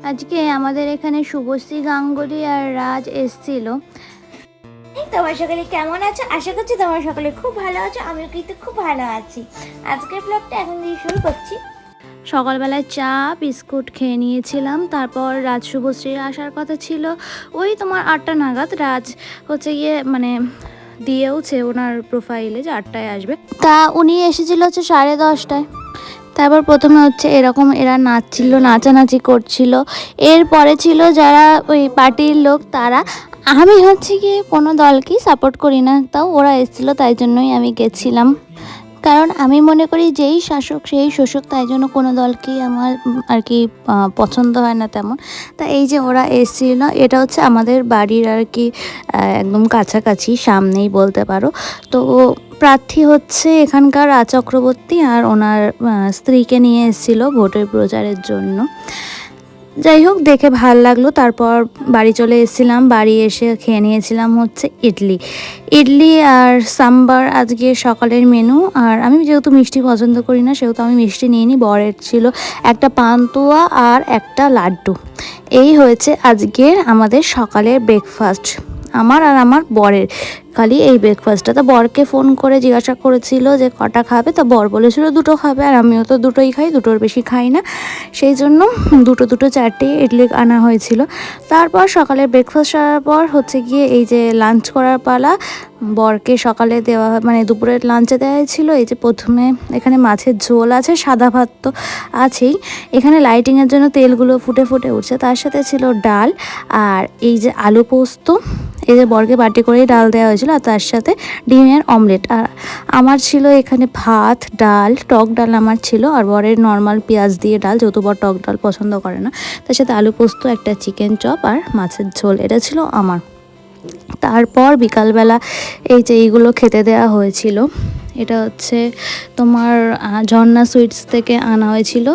আজকে আমাদের এখানে শুভশ্রী গাঙ্গুলি আর রাজ এসেছিল। তোমার সকলে কেমন আছো? আশা করছি তোমার সকলে খুব ভালো আছো। আমিও কিন্তু খুব ভালো আছি। আজকের ব্লগটা এখন দিয়ে শুরু করছি। সকালবেলায় চা বিস্কুট খেয়ে নিয়েছিলাম। তারপর রাজ শুভশ্রীর আসার কথা ছিল ওই তোমার 8টা নাগাদ। রাজ হচ্ছে গিয়ে মানে দিয়েওছে ওনার প্রোফাইলে যে 8টায় আসবে, তা উনি এসেছিল হচ্ছে 10:30টায়। তারপর প্রথমে হচ্ছে এরকম এরা নাচছিল, নাচানাচি করছিল। এরপরে ছিল যারা ওই পার্টির লোক তারা। আমি হচ্ছে গিয়ে কোনো দলকেই সাপোর্ট করি না, তাও ওরা এসেছিলো তাই জন্যই আমি গেছিলাম। কারণ আমি মনে করি যেই শাসক সেই শোষক, তাই জন্য কোনো দলকেই আমার আর কি পছন্দ হয় না তেমন। তা এই যে ওরা এসেছিল, এটা হচ্ছে আমাদের বাড়ির আর কি একদম কাছাকাছি, সামনেই বলতে পারো। তো প্রার্থী হচ্ছে এখানকার রাজ চক্রবর্তী আর ওনার স্ত্রীকে নিয়ে এসেছিলো ভোটের প্রচারের জন্য। যাই হোক, দেখে ভাল লাগলো। তারপর বাড়ি চলে এসেছিলাম। বাড়ি এসে খেয়ে নিয়েছিলাম হচ্ছে ইডলি আর সাম্বার আজকে সকালের মেনু। আর আমি যেহেতু মিষ্টি পছন্দ করি না সেহেতু আমি মিষ্টি নিইনি। বরের ছিল একটা পান্তুয়া আর একটা লাড্ডু। এই হয়েছে আজকের আমাদের সকালের ব্রেকফাস্ট, আমার আর আমার বরের। খালি এই ব্রেকফাস্টটা। তো বরকে ফোন করে জিজ্ঞাসা করেছিল যে কটা খাবে, তো বর বলেছিল 2টো খাবে, আর আমিও তো 2টোই খাই, 2টোর বেশি খাই না। সেই জন্য 2 4টে ইডলি আনা হয়েছিল। তারপর সকালে ব্রেকফাস্ট করার পর হচ্ছে গিয়ে এই যে লাঞ্চ করার পালা। বরকে সকালে দেওয়া মানে দুপুরের লাঞ্চে দেওয়া হয়েছিল এই যে প্রথমে এখানে মাছের ঝোল আছে, সাদা ভাত তো আছেই, এখানে লাইটিংয়ের জন্য তেলগুলো ফুটে ফুটে উঠছে, তার সাথে ছিল ডাল আর এই যে আলু পোস্ত। এই যে বরকে বাটি করেই ডাল দেওয়া হয়েছিল, আর তার সাথে ডিমের অমলেট। আর আমার ছিল এখানে ভাত, ডাল, টক ডাল আমার ছিল, আর বরের নর্মাল পেঁয়াজ দিয়ে ডাল, যেহেতু বর টক ডাল পছন্দ করে না। তার সাথে আলু পোস্ত, একটা চিকেন চপ আর মাছের ঝোল, এটা ছিল আমার। তারপর বিকালবেলা এই যে এইগুলো খেতে দেওয়া হয়েছিল। এটা হচ্ছে তোমার ঝর্ণা সুইটস থেকে আনা হয়েছিল।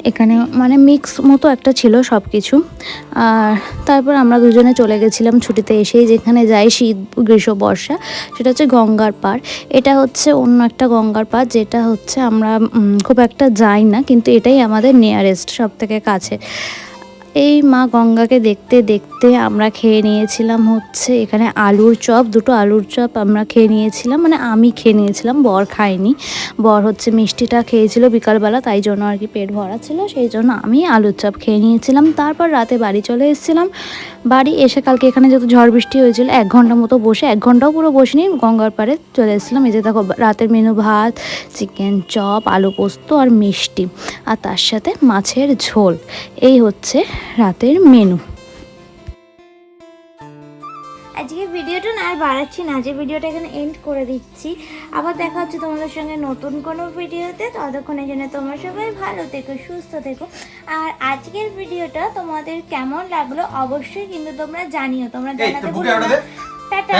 এখানে মানে মিক্স মতো একটা ছিল সব কিছু। আর তারপর আমরা দুজনে চলে গেছিলাম ছুটিতে এসেই, যেখানে যাই শীত গ্রীষ্ম বর্ষা, সেটা হচ্ছে গঙ্গার পাড়। এটা হচ্ছে অন্য একটা গঙ্গার পাড়, যেটা হচ্ছে আমরা খুব একটা যাই না, কিন্তু এটাই আমাদের নিয়ারেস্ট, সব থেকে কাছে। এই মা গঙ্গাকে দেখতে দেখতে আমরা খেয়ে নিয়েছিলাম হচ্ছে এখানে আলুর চপ, 2টো আলুর চপ আমরা খেয়ে নিয়েছিলাম, মানে আমি খেয়ে নিয়েছিলাম, বর খায়নি। বর হচ্ছে মিষ্টিটা খেয়েছিল বিকালবেলা, তাই জন্য আর কি পেট ভরা ছিল, সেই জন্য আমি আলুর চপ খেয়ে নিয়েছিলাম। তারপর রাতে বাড়ি চলে এসেছিলাম। বাড়ি এসে কালকে এখানে যেহেতু ঝড় বৃষ্টি হয়েছিল, 1 ঘন্টা মতো বসে, 1 ঘন্টাও পুরো বসিনি, গঙ্গার পাড়ে চলে এসেছিলাম। এই যে দেখো রাতের মেনু ভাত, চিকেন চপ, আলু পোস্ত আর মিষ্টি, আর তার সাথে মাছের ঝোল। এই হচ্ছে রাতের মেনু। আজকে ভিডিওটা না আর বাড়াচ্ছি না, যে ভিডিওটা এখানে এন্ড করে দিচ্ছি। আবার দেখা হচ্ছে তোমাদের সঙ্গে নতুন কোনো ভিডিওতে। ততক্ষণের জন্য তোমরা সবাই ভালো থেকো, সুস্থ থেকো। আর আজকের ভিডিওটা তোমাদের কেমন লাগলো অবশ্যই কিন্তু তোমরা জানিও, তোমরা জানাতে ভুলো না। টাটা।